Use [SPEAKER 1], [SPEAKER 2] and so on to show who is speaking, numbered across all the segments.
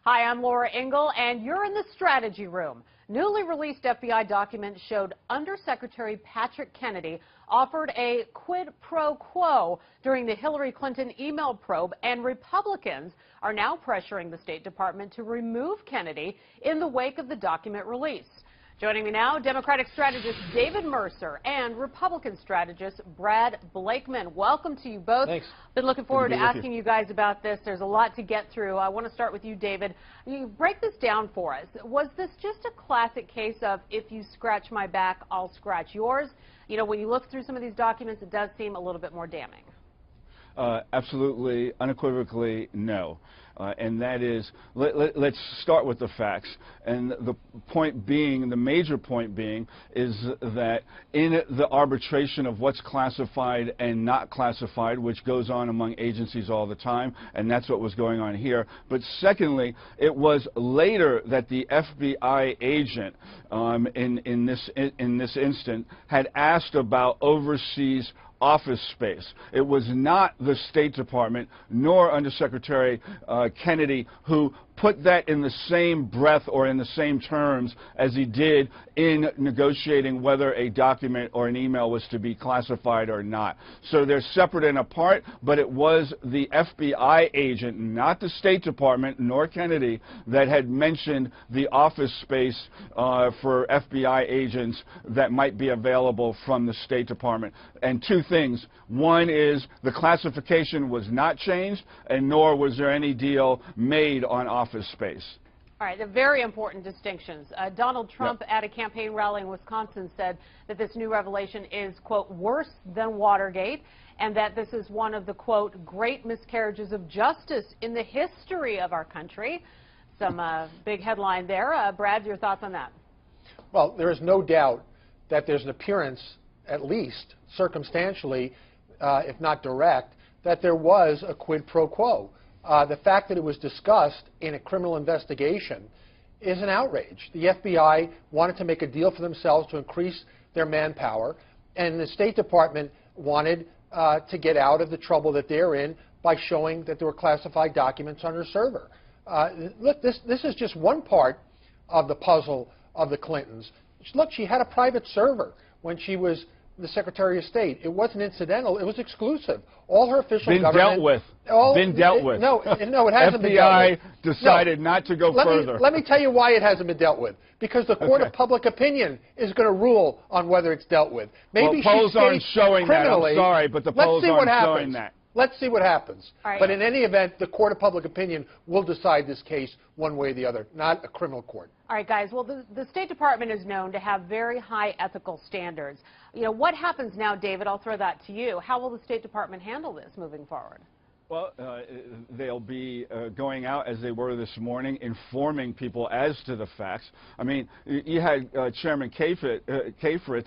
[SPEAKER 1] Hi, I'm Laura Engel, and you're in the strategy room. Newly released FBI documents showed Undersecretary Patrick Kennedy offered a quid pro quo during the Hillary Clinton email probe, and Republicans are now pressuring the State Department to remove Kennedy in the wake of the document release. Joining me now, Democratic strategist David Mercer and Republican strategist Brad Blakeman. Welcome to you both.
[SPEAKER 2] Thanks.
[SPEAKER 1] Been looking forward to asking you guys about this. There's a lot to get through. I want to start with you, David. You break this down for us. Was this just a classic case of if you scratch my back, I'll scratch yours? You know, when you look through some of these documents, it does seem a little bit more damning.
[SPEAKER 2] Absolutely, unequivocally, no. And that is, let's start with the facts. And the point being, the major point being, is that in the arbitration of what's classified and not classified, which goes on among agencies all the time, and that's what was going on here. But secondly, it was later that the FBI agent, in this instant, had asked about overseas office space. It was not the State Department nor Undersecretary Kennedy who put that in the same breath or in the same terms as he did in negotiating whether a document or an email was to be classified or not. So they're separate and apart, but it was the FBI agent, not the State Department nor Kennedy, that had mentioned the office space for FBI agents that might be available from the State Department. And two things. One is the classification was not changed, and nor was there any deal made on office space.
[SPEAKER 1] All right, the very important distinctions. Donald Trump at a campaign rally in Wisconsin said that this new revelation is, quote, worse than Watergate, and that this is one of the, quote, great miscarriages of justice in the history of our country. Some big headline there. Brad, your thoughts on that?
[SPEAKER 3] Well, there is no doubt that there's an appearance, at least circumstantially, if not direct, that there was a quid pro quo. The fact that it was discussed in a criminal investigation is an outrage. The FBI wanted to make a deal for themselves to increase their manpower, and the State Department wanted to get out of the trouble that they're in by showing that there were classified documents on her server. Look, this is just one part of the puzzle of the Clintons. Look, she had a private server when she was the Secretary of State. It wasn't incidental. It was exclusive. All her official government...
[SPEAKER 2] Been dealt with.
[SPEAKER 3] No, it hasn't been dealt with.
[SPEAKER 2] FBI decided not to go further.
[SPEAKER 3] Let me tell you why it hasn't been dealt with. Because the court of public opinion is going to rule on whether it's dealt with. Maybe
[SPEAKER 2] polls aren't showing that. I'm sorry, but the polls aren't showing that.
[SPEAKER 3] Let's see what happens.
[SPEAKER 1] Right.
[SPEAKER 3] But in any event, the court of public opinion will decide this case one way or the other, not a criminal court.
[SPEAKER 1] All right, guys. Well, the State Department is known to have very high ethical standards. You know, what happens now, David? I'll throw that to you. How will the State Department handle this moving forward?
[SPEAKER 2] Well, they'll be going out, as they were this morning, informing people as to the facts. I mean, you had Chairman Kafritz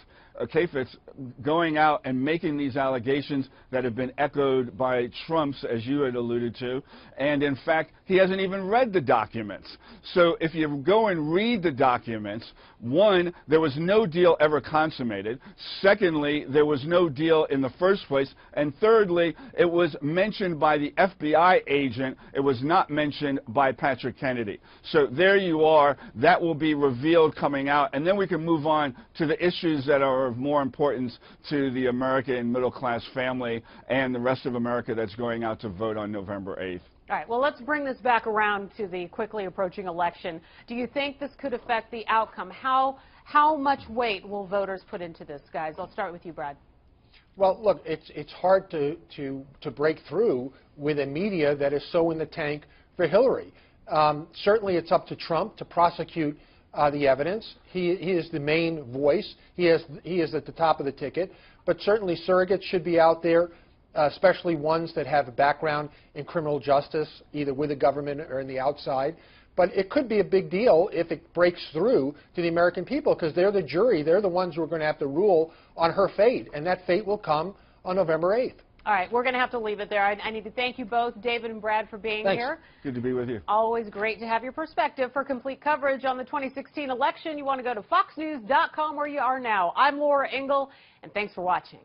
[SPEAKER 2] going out and making these allegations that have been echoed by Trump's, as you had alluded to, and in fact, he hasn't even read the documents. So if you go and read the documents, one, there was no deal ever consummated. Secondly, there was no deal in the first place. And thirdly, it was mentioned by the FBI agent. It was not mentioned by Patrick Kennedy. So there you are. That will be revealed coming out. And then we can move on to the issues that are of more importance to the American middle-class family and the rest of America that's going out to vote on November 8th.
[SPEAKER 1] All right, well, let's bring this back around to the quickly approaching election. Do you think this could affect the outcome? How much weight will voters put into this, guys? I'll start with you, Brad.
[SPEAKER 3] Well, look, it's hard to break through with a media that is so in the tank for Hillary. Certainly it's up to Trump to prosecute the evidence. He is the main voice. He is at the top of the ticket. But certainly surrogates should be out there, especially ones that have a background in criminal justice, either with the government or in the outside. But it could be a big deal if it breaks through to the American people, because they're the jury. They're the ones who are going to have to rule on her fate, and that fate will come on November 8th.
[SPEAKER 1] All right, we're going to have to leave it there. I need to thank you both, David and Brad, for being here.
[SPEAKER 2] Good to be with you.
[SPEAKER 1] Always great to have your perspective. For complete coverage on the 2016 election, you want to go to foxnews.com, where you are now. I'm Laura Engel, and thanks for watching.